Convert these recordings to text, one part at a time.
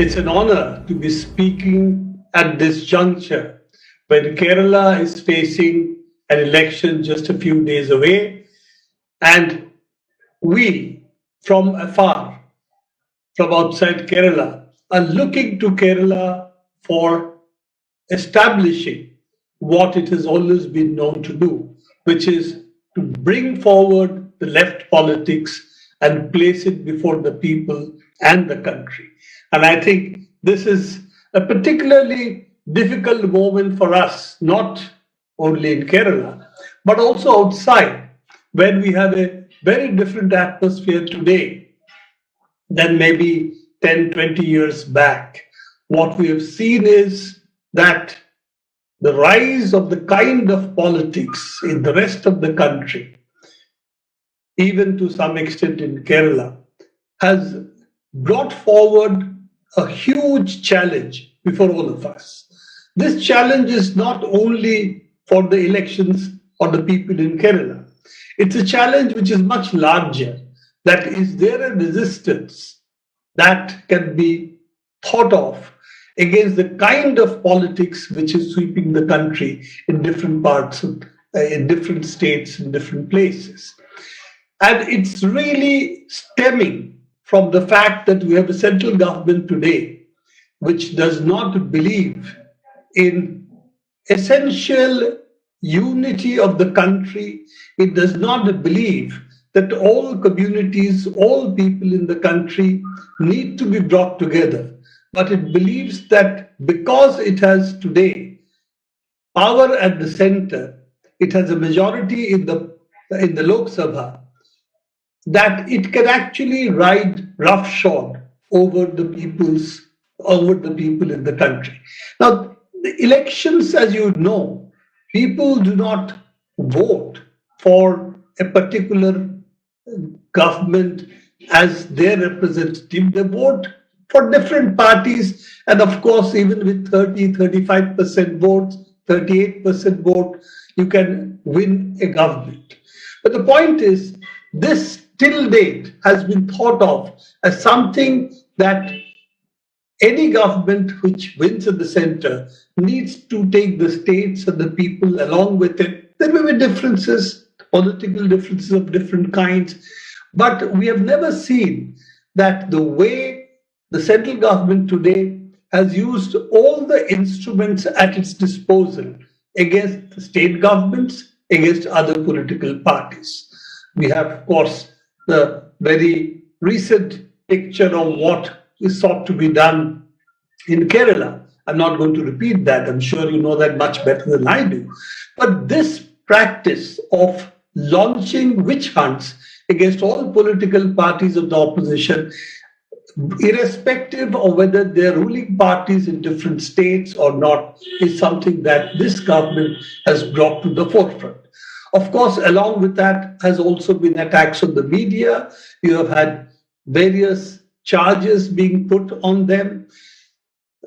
It's an honor to be speaking at this juncture when Kerala is facing an election just a few days away, and we from afar, from outside Kerala, are looking to Kerala for establishing what it has always been known to do, which is to bring forward the left politics and place it before the people and the country. And I think this is a particularly difficult moment for us, not only in Kerala, but also outside, when we have a very different atmosphere today than maybe 10, 20 years back. What we have seen is that the rise of the kind of politics in the rest of the country, even to some extent in Kerala, has brought forward a huge challenge before all of us. This challenge is not only for the elections or the people in Kerala. It's a challenge which is much larger. That is there a resistance that can be thought of against the kind of politics which is sweeping the country in different parts, in different states, in different places. And it's really stemming from the fact that we have a central government today which does not believe in essential unity of the country. It does not believe that all communities, all people in the country need to be brought together. But it believes that because it has today power at the center, it has a majority in the Lok Sabha, that it can actually ride roughshod over the people in the country. Now, the elections, as you know, people do not vote for a particular government as their representative. They vote for different parties, and of course, even with 35% votes, 38% vote, you can win a government. But the point is, this till date has been thought of as something that any government which wins at the center needs to take the states and the people along with it. There may be differences, political differences of different kinds, but we have never seen that the way the central government today has used all the instruments at its disposal against the state governments, against other political parties. We have, of course, the very recent picture of what is sought to be done in Kerala. I'm not going to repeat that. I'm sure you know that much better than I do. But this practice of launching witch hunts against all political parties of the opposition, irrespective of whether they're ruling parties in different states or not, is something that this government has brought to the forefront. Of course, along with that has also been attacks on the media. You have had various charges being put on them.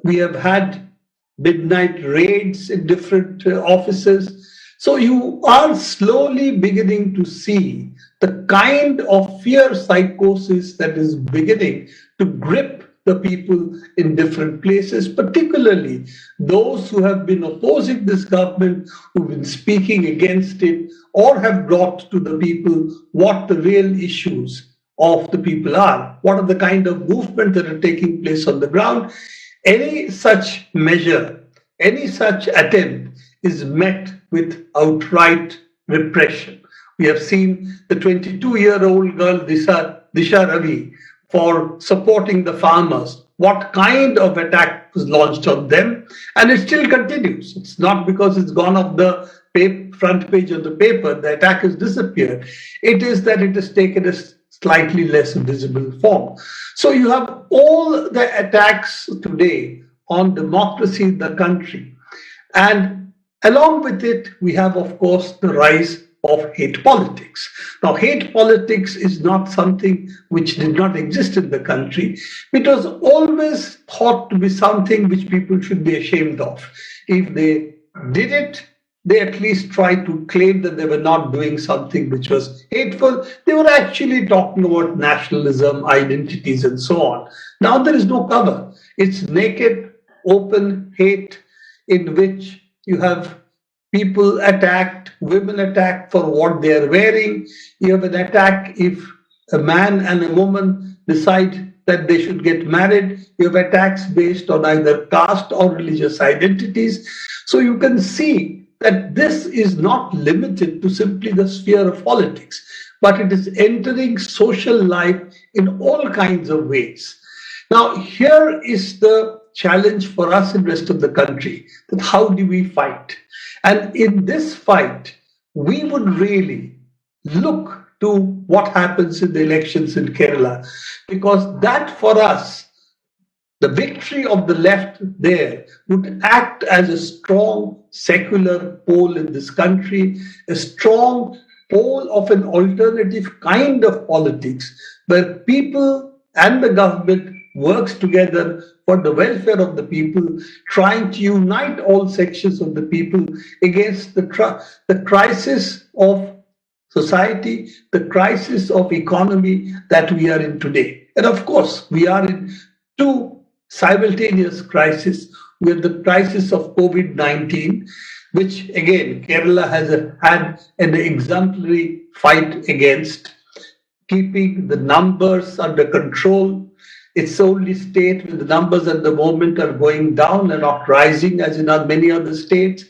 We have had midnight raids in different offices. So you are slowly beginning to see the kind of fear psychosis that is beginning to grip the people in different places, particularly those who have been opposing this government, who've been speaking against it, or have brought to the people what the real issues of the people are, what are the kind of movements that are taking place on the ground. Any such measure, any such attempt is met with outright repression. We have seen the 22-year-old girl Disha Ravi for supporting the farmers. What kind of attack was launched on them? And it still continues. It's not because it's gone off the front page of the paper, the attack has disappeared. It is that it has taken a slightly less visible form. So you have all the attacks today on democracy in the country. And along with it, we have, of course, the rise of hate politics. Now, hate politics is not something which did not exist in the country. It was always thought to be something which people should be ashamed of. If they did it, they at least tried to claim that they were not doing something which was hateful. They were actually talking about nationalism, identities, and so on. Now there is no cover. It's naked, open hate in which you have people attacked, women attacked for what they are wearing. You have an attack if a man and a woman decide that they should get married. You have attacks based on either caste or religious identities. So you can see that this is not limited to simply the sphere of politics, but it is entering social life in all kinds of ways. Now, here is the challenge for us in the rest of the country, that how do we fight? And in this fight, we would really look to what happens in the elections in Kerala, because that for us, the victory of the left there would act as a strong secular pole in this country, a strong pole of an alternative kind of politics where people and the government works together for the welfare of the people, trying to unite all sections of the people against the crisis of society, the crisis of economy that we are in today. And of course, we are in two simultaneous crises. With the crisis of COVID-19, which again Kerala has had an exemplary fight against, keeping the numbers under control. It's the only state where the numbers at the moment are going down and not rising, as in many other states.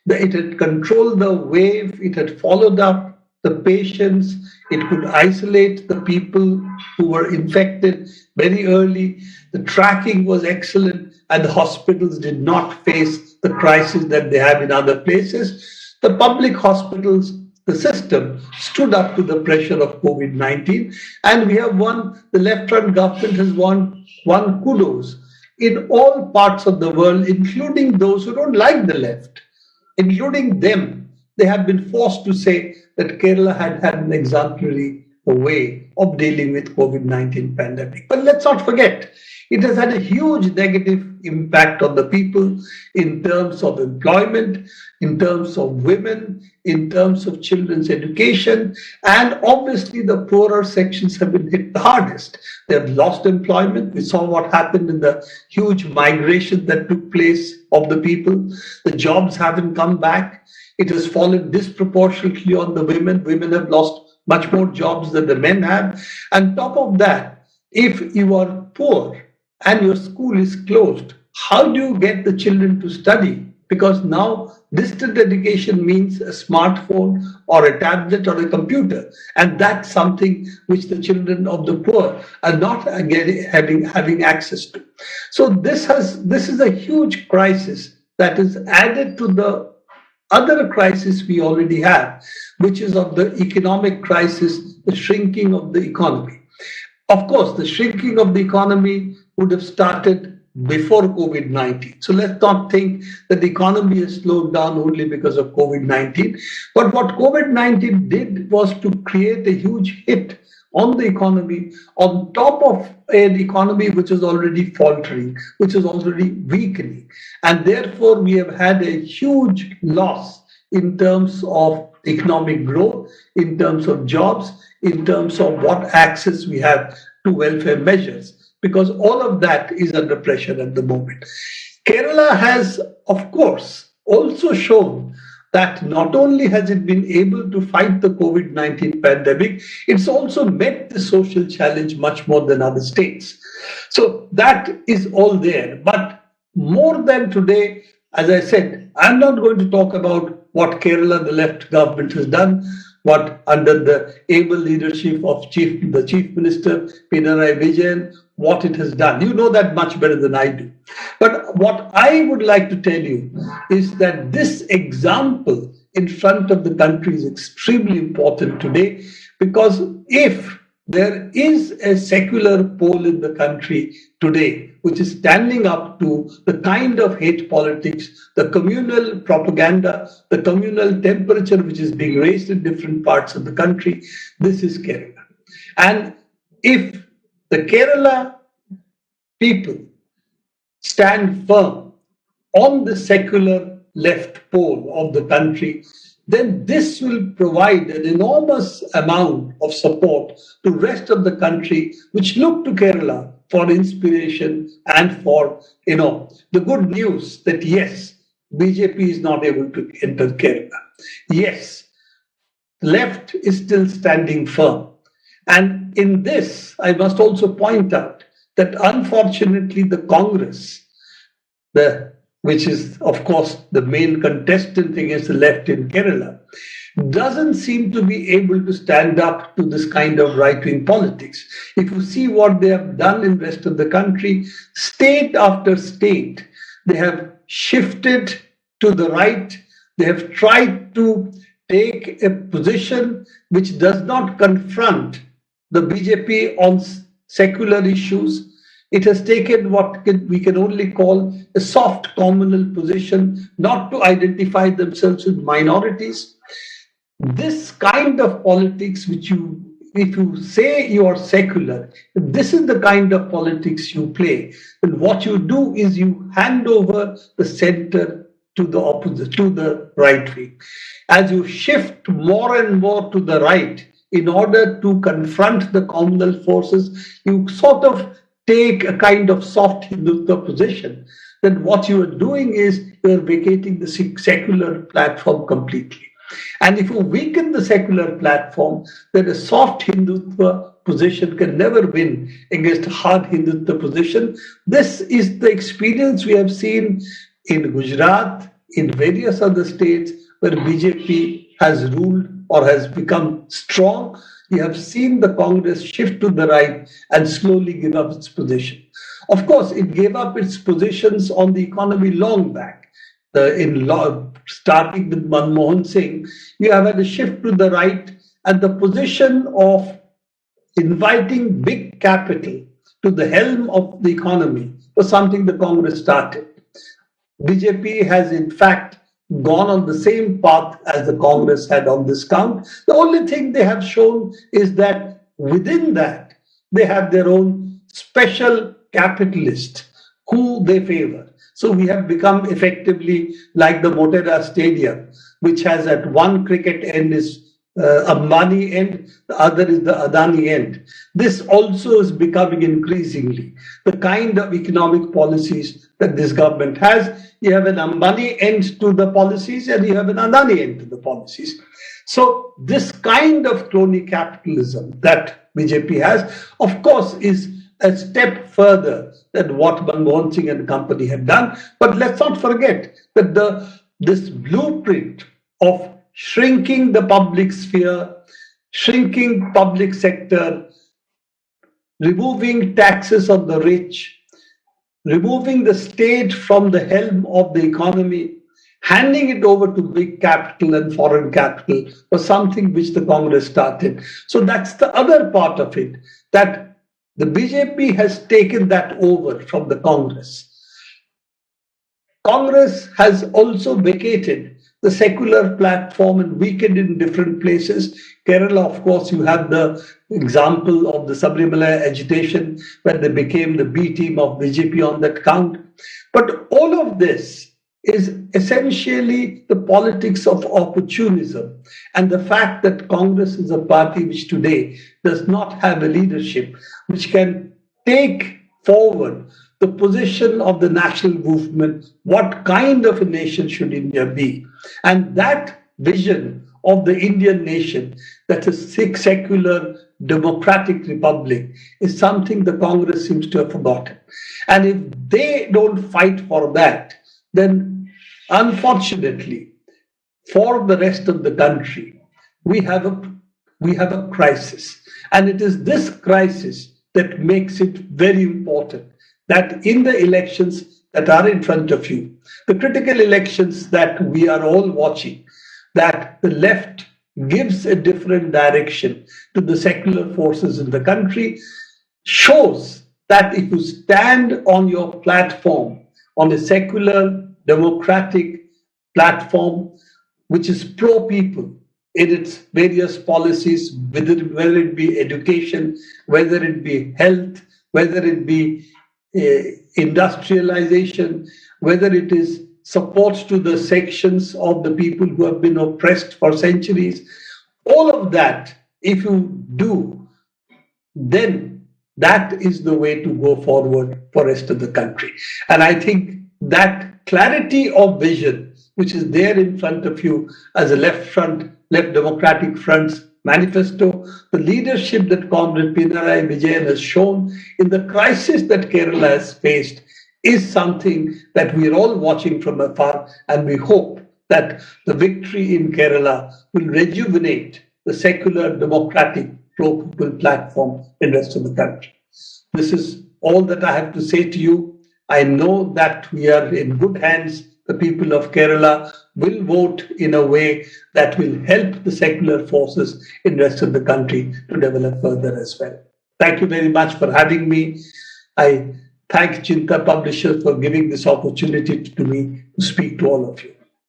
It had controlled the wave, it had followed up the patients, it could isolate the people who were infected very early. The tracking was excellent, and the hospitals did not face the crisis that they have in other places. The public hospitals, the system stood up to the pressure of COVID-19, and we have won, the left-run government has won kudos in all parts of the world, including those who don't like the left, including them. They have been forced to say that Kerala had had an exemplary way of dealing with COVID-19 pandemic. But let's not forget, it has had a huge negative impact on the people in terms of employment, in terms of women, in terms of children's education, and obviously the poorer sections have been hit the hardest. They have lost employment. We saw what happened in the huge migration that took place of the people. The jobs haven't come back. It has fallen disproportionately on the women. Women have lost much more jobs than the men have. And top of that, if you are poor and your school is closed, how do you get the children to study? Because now distant education means a smartphone or a tablet or a computer. And that's something which the children of the poor are not having access to. So this is a huge crisis that is added to the other crisis we already have, which is of the economic crisis, the shrinking of the economy. Of course, the shrinking of the economy would have started before COVID-19. So let's not think that the economy has slowed down only because of COVID-19. But what COVID-19 did was to create a huge hit on the economy, on top of an economy which is already faltering, which is already weakening. And therefore, we have had a huge loss in terms of economic growth, in terms of jobs, in terms of what access we have to welfare measures, because all of that is under pressure at the moment. Kerala has, of course, also shown that not only has it been able to fight the COVID-19 pandemic, it's also met the social challenge much more than other states. So that is all there. But more than today, as I said, I'm not going to talk about what Kerala, the left government has done, what under the able leadership of the Chief Minister, Pinarayi Vijayan, what it has done. You know that much better than I do. But what I would like to tell you is that this example in front of the country is extremely important today, because if there is a secular pole in the country today which is standing up to the kind of hate politics, the communal propaganda, the communal temperature which is being raised in different parts of the country, this is Kerala. And if the Kerala people stand firm on the secular left pole of the country, then this will provide an enormous amount of support to the rest of the country, which look to Kerala for inspiration and for, the good news that yes, BJP is not able to enter Kerala. Yes, left is still standing firm. And in this, I must also point out that unfortunately the Congress, which is of course the main contestant against the left in Kerala, doesn't seem to be able to stand up to this kind of right-wing politics. If you see what they have done in the rest of the country, state after state, they have shifted to the right. They have tried to take a position which does not confront the BJP on secular issues. It has taken what we can only call a soft communal position, not to identify themselves with minorities. This kind of politics, if you say you are secular, if this is the kind of politics you play, then what you do is you hand over the center to the opposite, to the right wing. As you shift more and more to the right in order to confront the communal forces, you sort of take a kind of soft Hindutva position. Then what you are doing is you are vacating the secular platform completely. And if you weaken the secular platform, then a soft Hindutva position can never win against a hard Hindutva position. This is the experience we have seen in Gujarat, in various other states where BJP has ruled or has become strong. You have seen the Congress shift to the right and slowly give up its position. Of course, it gave up its positions on the economy long back. Starting with Manmohan Singh, you have had a shift to the right, and the position of inviting big capital to the helm of the economy was something the Congress started. BJP has in fact gone on the same path as the Congress had on this count. The only thing they have shown is that within that, they have their own special capitalist who they favor. So we have become effectively like the Motera Stadium, which has at one cricket end is Ambani end, the other is the Adani end. This also is becoming increasingly the kind of economic policies that this government has. You have an Ambani end to the policies and you have an Adani end to the policies. So this kind of crony capitalism that BJP has, of course, is a step further than what Manmohan Singh and company had done. But let's not forget that this blueprint of shrinking the public sphere, shrinking public sector, removing taxes on the rich, removing the state from the helm of the economy, handing it over to big capital and foreign capital was something which the Congress started. So that's the other part of it, that the BJP has taken that over from the Congress. Congress has also vacated the secular platform and weakened in different places. Kerala, of course, you have the example of the Sabrimala agitation where they became the B team of BJP on that count. But all of this is essentially the politics of opportunism and the fact that Congress is a party which today does not have a leadership which can take forward the position of the national movement. What kind of a nation should India be? And that vision of the Indian nation, that's a secular democratic republic, is something the Congress seems to have forgotten. And if they don't fight for that, then unfortunately, for the rest of the country, we have a crisis. And it is this crisis that makes it very important that in the elections that are in front of you, the critical elections that we are all watching, that the left gives a different direction to the secular forces in the country, shows that if you stand on your platform, on a secular, democratic platform, which is pro-people in its various policies, whether it be education, whether it be health, whether it be industrialization, whether it is support to the sections of the people who have been oppressed for centuries, all of that, if you do, then That is the way to go forward for rest of the country. And I think that clarity of vision, which is there in front of you as a left democratic front's manifesto, the leadership that Comrade Pinarayi Vijayan has shown in the crisis that Kerala has faced is something that we're all watching from afar, and we hope that the victory in Kerala will rejuvenate the secular democratic pro-people platform in the rest of the country. This is all that I have to say to you. I know that we are in good hands. The people of Kerala will vote in a way that will help the secular forces in the rest of the country to develop further as well. Thank you very much for having me. I thank Chinta Publishers for giving this opportunity to me to speak to all of you.